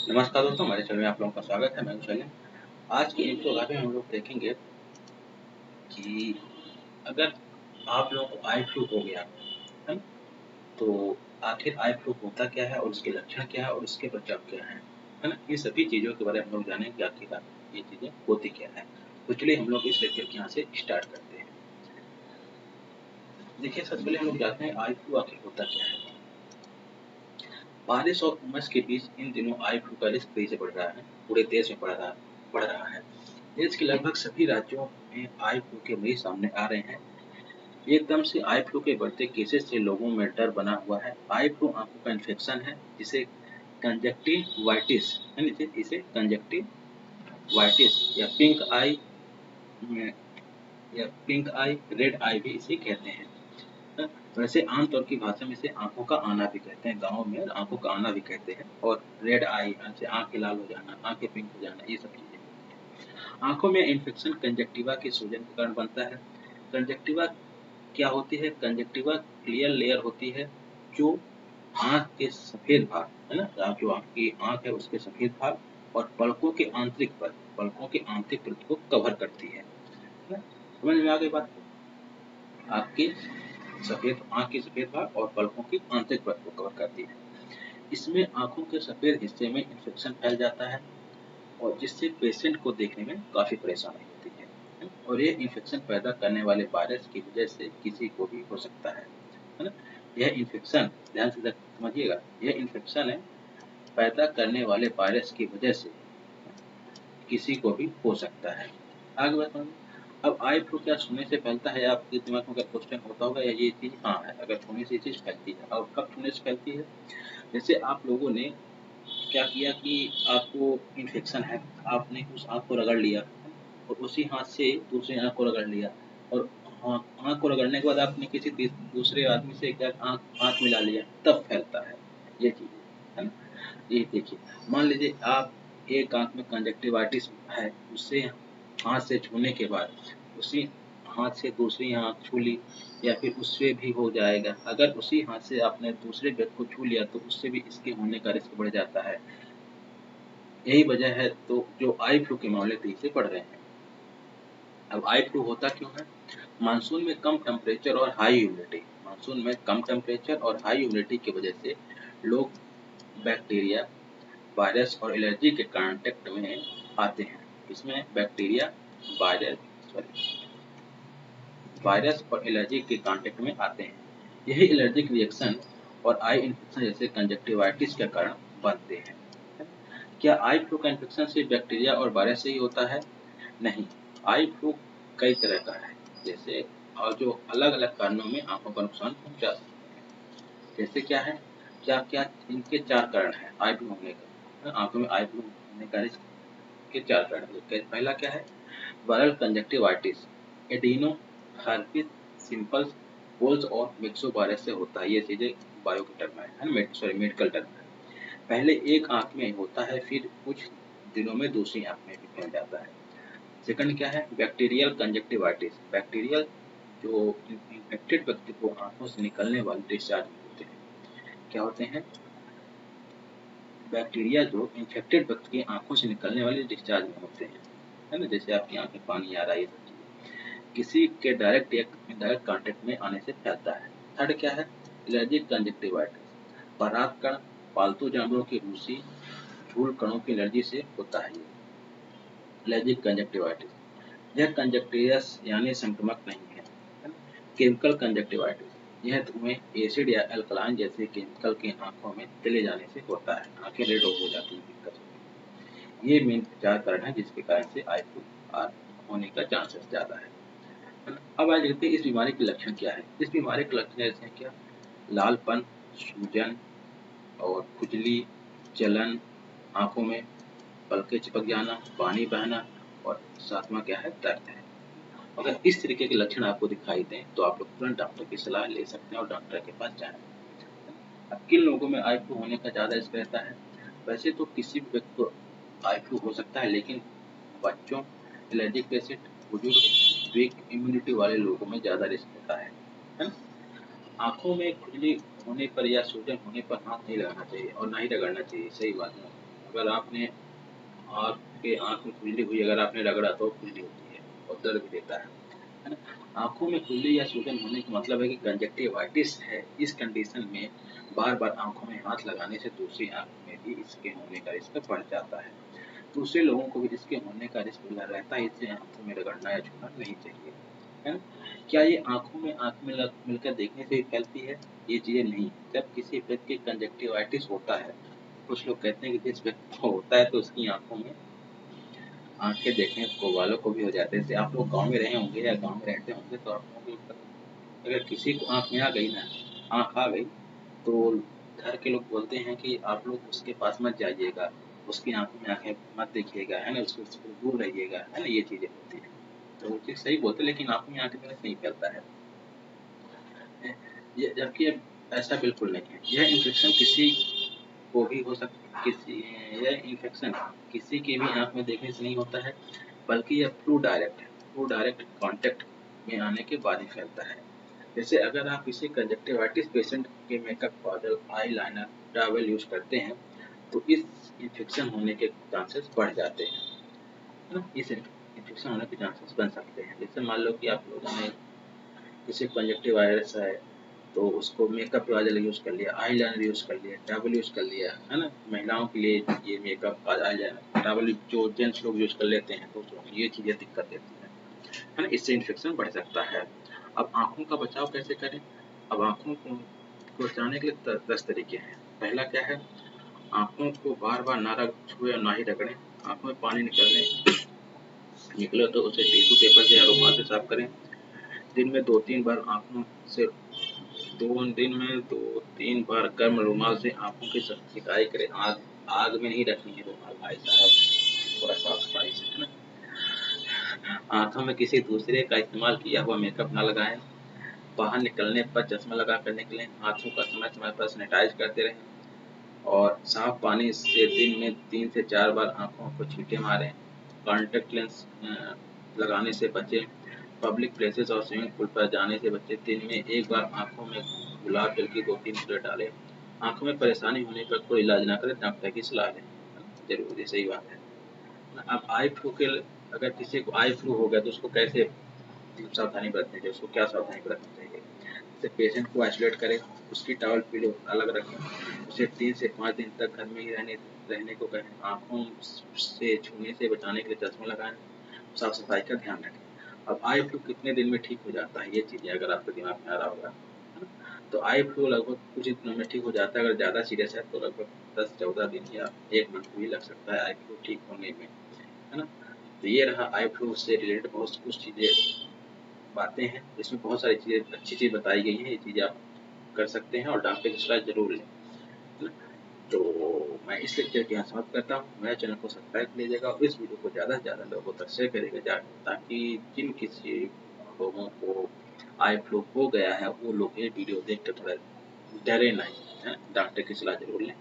नमस्कार दोस्तों, हमारे चैनल में आप लोगों का स्वागत है। मैं हूं शैलेंद्र। आज की इंट्रो में हम लोग देखेंगे कि अगर आप लोगों को आई फ्लू हो गया है ना, तो आखिर आई फ्लू होता क्या है और उसके लक्षण क्या है और उसके बचाव क्या है ना, ये सभी चीज़ों के बारे में हम लोग जानेंगे कि आखिर ये चीज़ें होती क्या है। तो चलिए हम लोग इस लेक्चर के यहाँ से स्टार्ट करते हैं। देखिए, सबसे पहले हम लोग जानते हैं आई फ्लू आखिर होता क्या है। बारिश और उमस के बीच इन दिनों आई फ्लू का रिस्क तेजी से बढ़ रहा है। पूरे देश में बढ़ रहा है। देश के लगभग सभी राज्यों में आई फ्लू के मरीज सामने आ रहे हैं। एकदम से आई फ्लू के बढ़ते केसेस से लोगों में डर बना हुआ है। आई फ्लू आंखों का इन्फेक्शन है जिसे कंजक्टिवाइटिस इसे कंजक्टिवाइटिस या पिंक आई रेड आई भी इसे कहते हैं। वैसे आमतौर की भाषा में इसे आंखों का आना भी कहते हैं, गाँव में आंखों का आना भी कहते हैं। और रेड आई से आंखें लाल हो जाना, आंखें पिंक हो जाना, ये सब चीजें। आंखों में इन्फेक्शन कंजक्टिवा के सूजन के कारण बनता है। कंजक्टिवा क्या होती है? कंजक्टिवा क्लियर लेयर होती है जो आंख के सफेद भाग है ना, जो आपकी आंख है उसके सफेद भाग और पलकों के आंतरिक परत को कवर करती है ना? समझ में आ गई बात? आपकी आंख के सफेद भाग और पलकों की आंतरिक परत को कवर करती है। इसमें आंखों के सफेद हिस्से में इन्फेक्शन फैल जाता है और जिससे पेशेंट को देखने में काफी परेशानी होती है। और ये इन्फेक्शन पैदा करने वाले वायरस की वजह से किसी को भी हो सकता है ना। यह इन्फेक्शन, ध्यान से समझिएगा, यह इन्फेक्शन है पैदा करने वाले वायरस की वजह से किसी को भी हो सकता है। आगे बताऊँ, अब आई फ्लू क्या छूने से फैलता है? आपके दिमाग में अगर क्वेश्चन होता होगा या ये चीज, हाँ है, अगर छूने से ये चीज फैलती है। और कब छूने से फैलती है? जैसे आप लोगों ने क्या किया कि आपको इन्फेक्शन है, आपने उस आंख को रगड़ लिया और उसी हाथ से दूसरे आंख को रगड़ लिया और आंख को रगड़ने के बाद आपने किसी दूसरे आदमी से क्या आंख मिला लिया, तब फैलता है ये चीज, है ना। ये देखिए, मान लीजिए आप एक आंख में कंजक्टिवाइटिस है, उससे हाथ से छूने के बाद उसी हाथ से दूसरी आंख छू ली या फिर उससे भी हो जाएगा। अगर उसी हाथ से आपने दूसरे व्यक्ति को छू लिया तो उससे भी इसके होने का रिस्क बढ़ जाता है। यही वजह है तो जो आई फ्लू के मामले तेजी से बढ़ रहे हैं। अब आई फ्लू होता क्यों है? मानसून में कम टेम्परेचर और हाई ह्यूमिडिटी, मानसून में कम टेम्परेचर और हाई ह्यूमिडिटी की वजह से लोग बैक्टीरिया, वायरस और एलर्जी के कांटेक्ट में आते हैं। इसमें बैक्टीरिया, वायरस और एलर्जी के कांटेक्ट में आते हैं। यही एलर्जिक रिएक्शन और आई इन्फेक्शन जैसे कंजक्टिवाइटिस के कारण बनते हैं। क्या आई फ्लू का इन्फेक्शन सिर्फ बैक्टीरिया और वायरस से ही होता है? नहीं, आई फ्लू कई तरह का है, जैसे और जो अलग अलग कारणों में आंखों का नुकसान पहुंचा सकते हैं। जैसे क्या है, क्या क्या इनके 4 कारण हैं आई फ्लू होने का, आंखों में आई फ्लू होने का रिस्क के 4 कारण हैं। पहला क्या है? Viral conjunctivitis, adeno, herpes simplex, पोल्स और मिक्सोवायरस से होता है। ये चीजें बायो की टर्म है, मेडिकल टर्म है। पहले एक आंख में होता है, फिर कुछ दिनों में दूसरी आंख में भी फैल जाता है। सेकंड क्या है? बैक्टीरियल कंजक्टिवाइटिस, बैक्टीरियल जो इन्फेक्टेड व्यक्ति को आंखों से निकलने वाले डिस्चार्ज होते हैं। क्या होते हैं? बैक्टीरिया जो इन्फेक्टेड व्यक्ति की आंखों से निकलने वाले डिस्चार्ज में होते हैं, है ना। जैसे आपकी आंख में पानी आ रहा है, ये सब चीजें किसी के डायरेक्ट या इनडायरेक्ट कांटेक्ट में आने से फैलता है। थर्ड क्या है? एलर्जिक कंजक्टिवाइटिस, पराग कण, पालतू जानवरों की रूसी, धूल कणों की एलर्जी से होता है। ये एलर्जिक कंजक्टिवाइटिस, यह कंजक्टिवस यानी संक्रमक नहीं है। केमिकल कंजक्टिवाइटिस, यह धुएं, एसिड या अल्कलाइन जैसे केमिकल के आंखों में चले जाने से होता है। आंखें रेड हो जाती हैं, दिक्कत होती है। ये मेन 4 कारण है जिसके कारण से आई फ्लू होने का चांसेस ज्यादा है ना। अब आज देखते हैं इस बीमारी के लक्षण क्या है। इस बीमारी के लक्षण जैसे क्या? लालपन, सूजन और खुजली, जलन, आंखों में पलकें चिपक जाना, पानी बहना और सातवां क्या है? दर्द है। अगर इस तरीके के लक्षण आपको दिखाई दें तो आप लोग तुरंत डॉक्टर की सलाह ले सकते हैं और डॉक्टर के पास जाएं। अब किन लोगों में आई फ्लू होने का ज्यादा रिस्क रहता है? वैसे तो किसी भी व्यक्ति को आई फ्लू हो सकता है, लेकिन बच्चों, एलर्जिक पेशेंट, बुजुर्ग, वीक इम्यूनिटी वाले लोगों में ज्यादा रिस्क होता है ना। आंखों में खुजली होने पर या सूजन होने पर हाथ नहीं लगाना चाहिए और ना ही रगड़ना चाहिए, सही बात है। अगर आपने आपके आँख में खुजली हुई, अगर आपने रगड़ा तो खुजली होती है और दर्द भी देता है ना? आँखों में खुजली या सूजन होने का मतलब है कि कंजक्टिवाइटिस है। इस कंडीशन में बार-बार आँखों में हाथ लगाने से दूसरी आँख में भी इसके होने का रिस्क बढ़ जाता है। दूसरे लोगों को भी इसके होने का रिस्क रहता है, इसलिए आँखों में रगड़ना या छूना नहीं चाहिए, है ना? क्या ये आँखों में आँख मिलकर देखने से ही फैलती है? ये चीज़ें नहीं। जब किसी व्यक्ति की कंजक्टिवाइटिस होता है, कुछ लोग कहते हैं कि जिस व्यक्ति को होता है तो उसकी आँखों में आँखें देखने को वालों को भी हो जाते हैं। जैसे आप लोग गाँव में रहे होंगे या गाँव में रहते होंगे तो आप लोगों को अगर किसी को आँख में आ गई ना, आँख आ गई, तो घर के लोग बोलते हैं कि आप लोग उसके पास मत जाइएगा, उसकी आँखों में आँखें मत देखिएगा, है ना? उससे दूर रहिएगा, है ना? ये चीज़ें होती हैं। तो वो चीज़ सही बोलते हैं, लेकिन आँखों में आँखें देने से नहीं फैलता है। ये जबकि ऐसा बिल्कुल नहीं है। यह इन्फेक्शन किसी को भी हो किसी यह इन्फेक्शन किसी की भी आँख में देखने से नहीं होता है, बल्कि यह फ्लू डायरेक्ट कॉन्टैक्ट में आने के बाद ही फैलता है। जैसे अगर आप किसी कंजक्टिवाइटिस पेशेंट के makeup powder, eyeliner, towel use करते हैं, तो इस इन्फेक्शन होने के चांसेस बढ़ जाते हैं, है ना? इस इन्फेक्शन होने के चांसेस बन सकते हैं। जैसे मान लो कि आप लोगों ने किसी कंजक्टिवाइटिस है, तो उसको मेकअप काजल यूज़ कर लिया, आईलाइनर यूज़ कर लिया, टॉवल यूज़ कर लिया, है ना? महिलाओं के लिए ये मेकअप आईलाइनर टॉवल जो जेंट्स लोग यूज़ कर लेते हैं, तो ये चीज़ें दिक्कत देती है ना? इससे इन्फेक्शन बढ़ सकता है। अब आँखों का बचाव कैसे करें? अब आँखों को बचाने के लिए 10 तरीके हैं। पहला क्या है? आँखों को बार-बार ना छुएँ और ना ही रगड़ें। आँखों में पानी निकले तो उसे टिश्यू पेपर से या रुमाल से साफ करें। दिन में 2-3 बार आँखों से 2 दिन में 2-3 बार गर्म रुमाल से आँखों की सिकाई करें। आग में नहीं रखनी है रुमाल भाई साहब, थोड़ा साफ-सफाई से, है ना? आँखों में किसी दूसरे का इस्तेमाल किया हुआ मेकअप ना लगाएँ। बाहर निकलने पर चश्मा लगा कर निकलें। हाथों का समय-समय पर सैनिटाइज करते रहें और साफ पानी से दिन में 3 से 4 बार आँखों को छींटे मारें। कॉन्टैक्ट लेंस लगाने से बचें। पब्लिक प्लेसेस और स्विमिंग पूल पर जाने से बचें। दिन में 1 बार आँखों में गुलाब जल की 2-3 बूंदें डालें। आँखों में परेशानी होने पर कोई इलाज ना करें, डॉक्टर की सलाह लें। ज़रूरी, सही बात है। अब आई फ्लू के अगर किसी को आई फ्लू हो गया तो उसको कैसे सावधानी बरतनी चाहिए, उसको क्या सावधानी बरतनी चाहिए? जैसे पेशेंट को आइसोलेट करें, उसकी टॉवल पिलो अलग रखें, उसे 3 से 5 दिन तक घर में ही रहने को कहें, आँखों से छूने से बचाने के लिए चश्मा लगाएँ, साफ सफाई का ध्यान रखें। अब आई फ्लू कितने दिन में ठीक हो जाता है, ये चीज़ें अगर आपके दिमाग में आ रहा होगा, है ना? तो आई फ्लू लगभग कुछ ही दिनों में ठीक हो जाता है। अगर ज़्यादा सीरियस है तो लगभग 10-14 दिन या 1 मंथ भी लग सकता है आई फ्लू ठीक होने में, है ना? तो ये रहा आई फ्लू से रिलेटेड बहुत कुछ चीज़ें बातें हैं। इसमें बहुत सारी चीज़ें अच्छी चीज़ बताई गई हैं, ये चीज़ें आप कर सकते हैं और डॉक्टर की सलाह ज़रूर लें, है ना? तो मैं इस लेक्चर की यहाँ समाप्त करता हूँ। मेरे चैनल को सब्सक्राइब कीजिएगा और इस वीडियो को ज़्यादा से ज़्यादा लोगों तक शेयर करिएगा ताकि जिन किसी लोगों को आई फ्लू हो गया है, वो लोग ये वीडियो देख कर थोड़ा डरे नहीं, हैं? डॉक्टर की सलाह ज़रूर लें।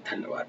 धन्यवाद।